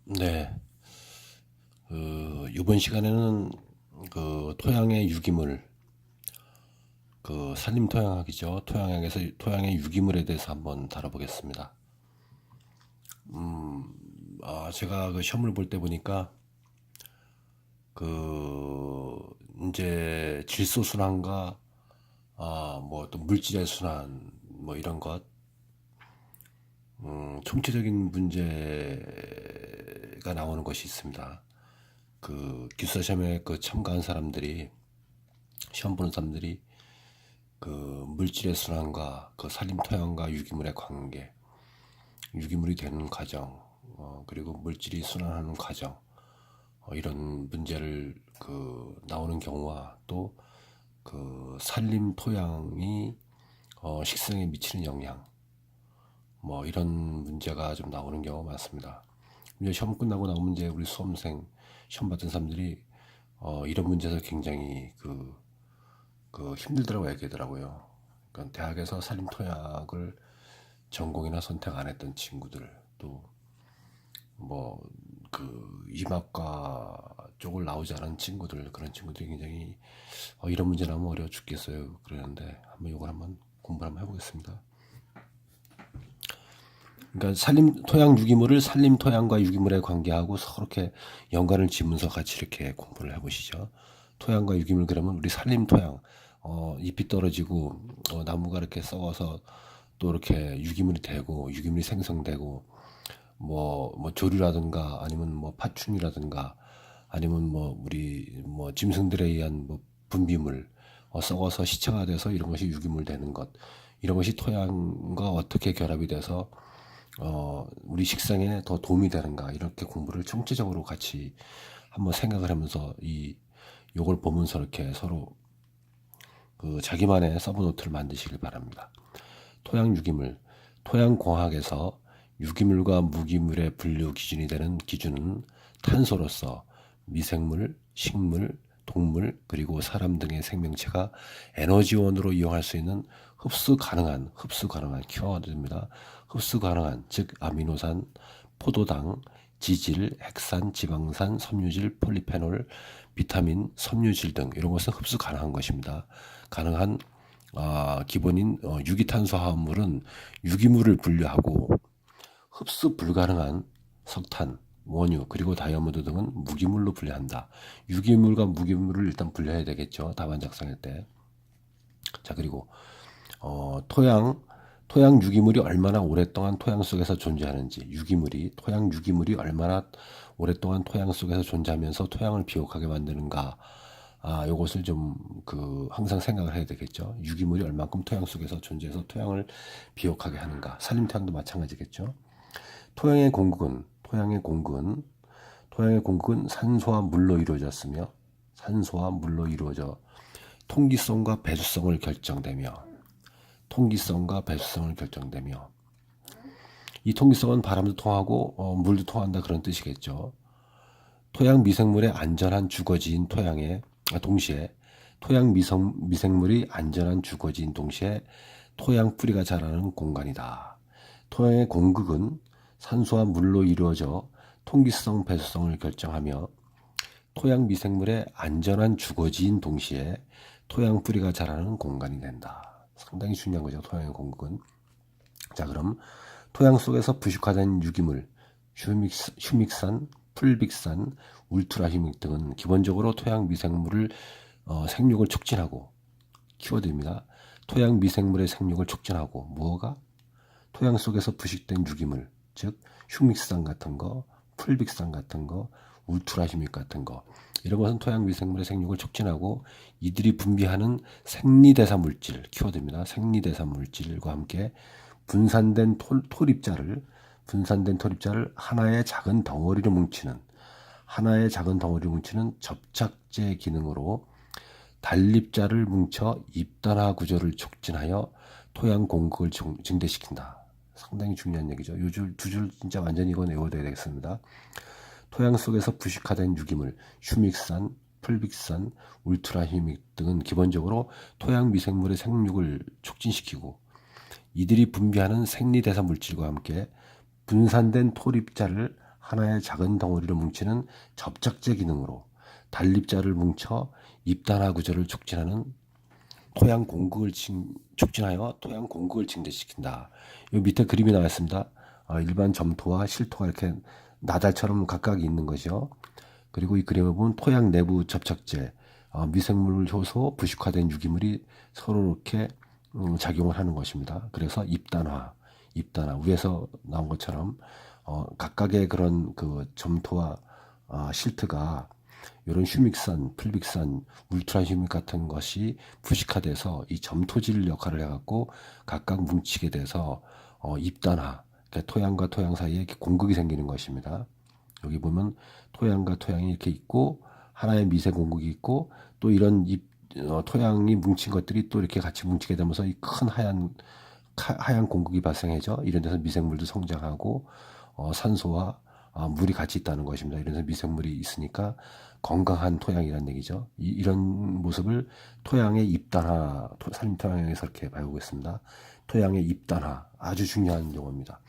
네, 이번 시간에는 토양의 유기물, 산림 토양학이죠. 토양의 유기물에 대해서 한번 다뤄보겠습니다. 제가 시험을 볼 때 보니까 이제 질소 순환과 뭐 또 물질의 순환 뭐 이런 것, 총체적인 문제가 나오는 것이 있습니다. 기숙사 시험에 참가한 사람들이 시험 보는 사람들이 물질의 순환과 산림 토양과 유기물의 관계, 유기물이 되는 과정, 그리고 물질이 순환하는 과정, 이런 문제를 나오는 경우와 또 산림 토양이 식생에 미치는 영향, 뭐 이런 문제가 좀 나오는 경우가 많습니다. 이제 시험 끝나고 나오면 이제 우리 수험생 시험 받은 사람들이 이런 문제에서 굉장히 힘들더라고 얘기하더라고요. 그러니까 대학에서 산림 토양을 전공이나 선택 안 했던 친구들, 또 뭐 이막과 쪽을 나오지 않은 친구들, 그런 친구들이 굉장히 이런 문제 나오면 어려워 죽겠어요 그러는데 한번 이걸 한번 공부를 한번 해보겠습니다. 그러니까 토양 유기물을 산림 토양과 유기물에 관계하고 서로 이렇게 연관을 지으면서 같이 이렇게 공부를 해보시죠. 토양과 유기물 그러면 우리 산림 토양, 잎이 떨어지고 나무가 이렇게 썩어서 또 이렇게 유기물이 되고 유기물이 생성되고 뭐 조류라든가 아니면 뭐 파충류라든가 아니면 뭐 우리 뭐 짐승들에 의한 뭐 분비물 썩어서 시체가 돼서 이런 것이 유기물 되는 것, 이런 것이 토양과 어떻게 결합이 돼서 우리 식생에 더 도움이 되는가, 이렇게 공부를 총체적으로 같이 한번 생각을 하면서 요걸 보면서 이렇게 서로 자기만의 서브노트를 만드시길 바랍니다. 토양 유기물, 토양공학에서 유기물과 무기물의 분류 기준이 되는 기준은 탄소로서 미생물, 식물, 동물, 그리고 사람 등의 생명체가 에너지원으로 이용할 수 있는 흡수 가능한 키워드입니다. 흡수 가능한, 즉 아미노산, 포도당, 지질, 핵산, 지방산, 섬유질, 폴리페놀, 비타민, 섬유질 등 이런 것은 흡수 가능한 것입니다. 가능한 기본인 유기탄수화물은 유기물을 분류하고 흡수 불가능한 석탄, 원유, 그리고 다이아몬드 등은 무기물로 분류한다. 유기물과 무기물을 일단 분류해야 되겠죠. 답안 작성할 때. 자, 그리고 토양 유기물이 얼마나 오랫동안 토양 속에서 존재하는지, 토양 유기물이 얼마나 오랫동안 토양 속에서 존재하면서 토양을 비옥하게 만드는가, 요것을 좀 항상 생각을 해야 되겠죠. 유기물이 얼만큼 토양 속에서 존재해서 토양을 비옥하게 하는가. 산림토양도 마찬가지겠죠. 토양의 공급은 산소와 물로 이루어졌으며 통기성과 배수성을 결정되며 이 통기성은 바람도 통하고 물도 통한다, 그런 뜻이겠죠. 토양 미생물의 안전한 주거지인 미생물이 안전한 주거지인 동시에 토양 뿌리가 자라는 공간이다. 토양의 공급은 산소와 물로 이루어져 통기성, 배수성을 결정하며 토양 미생물의 안전한 주거지인 동시에 토양 뿌리가 자라는 공간이 된다. 상당히 중요한 거죠, 토양의 공급은. 자, 그럼 토양 속에서 부식화된 유기물, 휴믹산, 풀빅산, 울트라휴믹 등은 기본적으로 토양 미생물을 생육을 촉진하고, 키워드입니다. 토양 미생물의 생육을 촉진하고, 뭐가? 토양 속에서 부식된 유기물, 즉 휴믹산 같은 거, 풀빅산 같은 거, 울트라휴믹 같은 거, 이런 것은 토양 미생물의 생육을 촉진하고 이들이 분비하는 생리대사 물질, 키워드입니다. 생리대사 물질과 함께 분산된 토립자를 하나의 작은 덩어리로 뭉치는 접착제 기능으로 단립자를 뭉쳐 입단화 구조를 촉진하여 토양 공급을 증대시킨다. 상당히 중요한 얘기죠. 두 줄 진짜 완전히 이건 외워둬야 되겠습니다. 토양 속에서 부식화된 유기물, 휴믹산, 풀빅산, 울트라휴믹 등은 기본적으로 토양 미생물의 생육을 촉진시키고 이들이 분비하는 생리대사 물질과 함께 분산된 토립자를 하나의 작은 덩어리를 뭉치는 접착제 기능으로 단립자를 뭉쳐 입단화 구조를 촉진하는 토양 공급을 촉진하여 토양 공급을 증대시킨다. 이 밑에 그림이 나와 있습니다. 일반 점토와 실토가 이렇게 나달처럼 각각 있는 거죠. 그리고 이 그림을 보면 토양 내부 접착제, 미생물 효소, 부식화된 유기물이 서로 이렇게 작용을 하는 것입니다. 그래서 입단화, 위에서 나온 것처럼 각각의 그런 그 점토와 실트가 이런 휴믹산, 풀빅산, 울트라 휴믹 같은 것이 부식화돼서 이 점토질 역할을 해갖고 각각 뭉치게 돼서 입단화, 그러니까 토양과 토양 사이에 공극이 생기는 것입니다. 여기 보면 토양과 토양이 이렇게 있고 하나의 미세 공극이 있고 또 이런 토양이 뭉친 것들이 또 이렇게 같이 뭉치게 되면서 이 큰 하얀 공극이 발생해져 이런 데서 미생물도 성장하고 산소와 물이 같이 있다는 것입니다. 이런 데서 미생물이 있으니까 건강한 토양이라는 얘기죠. 이런 모습을 토양의 입단화, 산림 토양에서 이렇게 배우고 있습니다. 토양의 입단화 아주 중요한 용어입니다.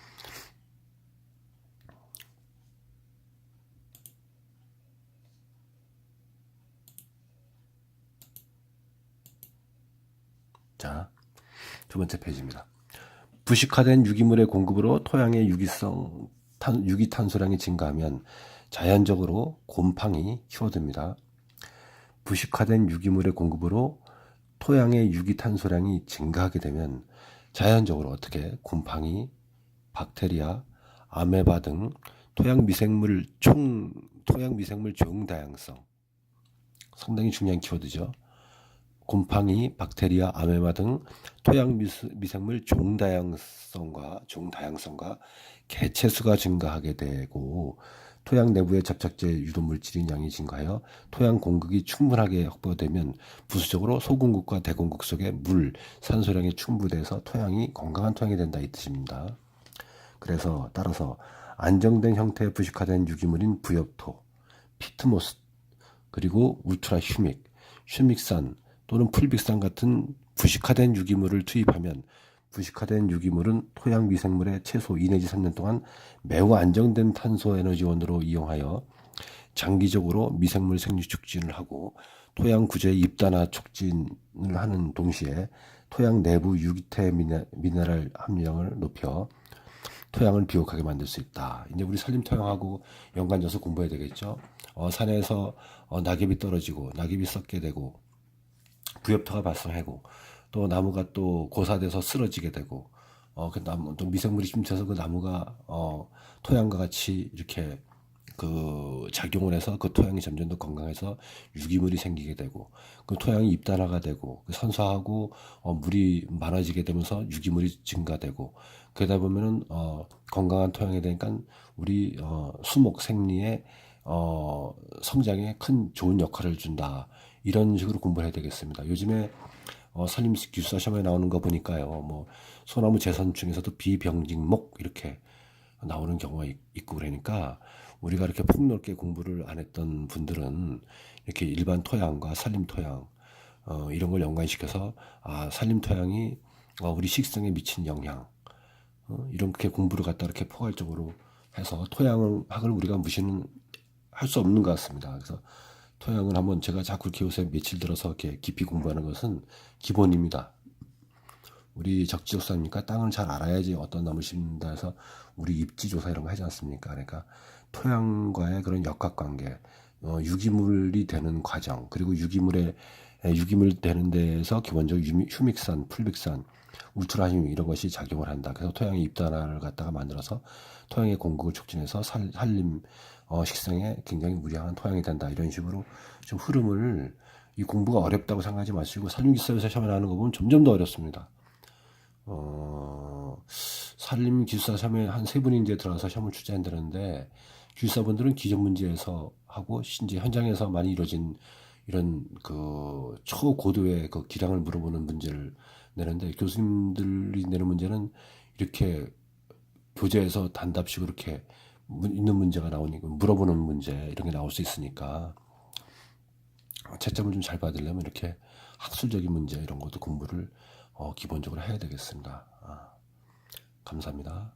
자, 두 번째 페이지입니다. 부식화된 유기물의 공급으로 토양의 유기탄소량이 증가하면 자연적으로 곰팡이 키워드입니다. 부식화된 유기물의 공급으로 토양의 유기탄소량이 증가하게 되면 자연적으로 어떻게 곰팡이, 박테리아, 아메바 등 토양 미생물 종다양성 상당히 중요한 키워드죠. 곰팡이, 박테리아, 아메바 등 토양 미생물 종다양성과 개체수가 증가하게 되고 토양 내부의 접착제 유독물질인 양이 증가하여 토양 공급이 충분하게 확보되면 부수적으로 소공급과 대공급 속에 물, 산소량이 충분돼서 토양이 건강한 토양이 된다 이 뜻입니다. 그래서 따라서 안정된 형태의 부식화된 유기물인 부엽토, 피트모스, 그리고 울트라 휴믹산 또는 풀빅산 같은 부식화된 유기물을 투입하면 부식화된 유기물은 토양 미생물의 최소 2 내지 3년 동안 매우 안정된 탄소 에너지원으로 이용하여 장기적으로 미생물 생육 촉진을 하고 토양 구조의 입단화 촉진을 하는 동시에 토양 내부 유기태 미네랄 함량을 높여 토양을 비옥하게 만들 수 있다. 이제 우리 산림 토양하고 연관져서 공부해야 되겠죠. 산에서 낙엽이 떨어지고 낙엽이 썩게 되고 부엽토가 발생하고 또 나무가 또 고사돼서 쓰러지게 되고 그 나무 또 미생물이 침투해서 그 나무가 토양과 같이 이렇게 그 작용을 해서 그 토양이 점점 더 건강해서 유기물이 생기게 되고 그 토양이 입단화가 되고 그 산소하고 물이 많아지게 되면서 유기물이 증가되고 그러다 보면은 건강한 토양이 되니까 우리 수목 생리에 성장에 큰 좋은 역할을 준다. 이런 식으로 공부를 해야 되겠습니다. 요즘에 산림 기술사 시험에 나오는 거 보니까요. 뭐 소나무 재선 중에서도 비병직목 이렇게 나오는 경우가 있고 그러니까 우리가 이렇게 폭넓게 공부를 안 했던 분들은 이렇게 일반 토양과 산림 토양 이런 걸 연관시켜서 산림 토양이 우리 식생에 미친 영향 이렇게 공부를 갖다 이렇게 포괄적으로 해서 토양학을 우리가 무시는 할 수 없는 것 같습니다. 그래서 토양을 한번 제가 자꾸 이렇게 요새 며칠 들어서 이렇게 깊이 공부하는 것은 기본입니다. 우리 적지조사니까 땅을 잘 알아야지 어떤 나무를 심는다 해서 우리 입지조사 이런 거 하지 않습니까? 그러니까 토양과의 그런 역학관계, 유기물이 되는 과정, 그리고 유기물 되는 데에서 기본적으로 휴믹산, 풀빅산, 울트라휴믹 이런 것이 작용을 한다. 그래서 토양의 입단화를 갖다가 만들어서 토양의 공급을 촉진해서 산림 식생에 굉장히 무리한 토양이 된다. 이런 식으로 좀 흐름을 이 공부가 어렵다고 생각하지 마시고 산림기술사에서 시험에 나오는 거 보면 점점 더 어렵습니다. 산림기술사 시험에 한 3분이 이제 들어가서 시험을 출제한다는데 기술사분들은 기존 문제에서 하고 이제 현장에서 많이 이루어진 이런 그 초고도의 그 기량을 물어보는 문제를 내는데 교수님들이 내는 문제는 이렇게 교재에서 단답식으로 이렇게 있는 문제가 나오니까 물어보는 문제 이런 게 나올 수 있으니까 채점을 좀 잘 받으려면 이렇게 학술적인 문제 이런 것도 공부를 기본적으로 해야 되겠습니다. 감사합니다.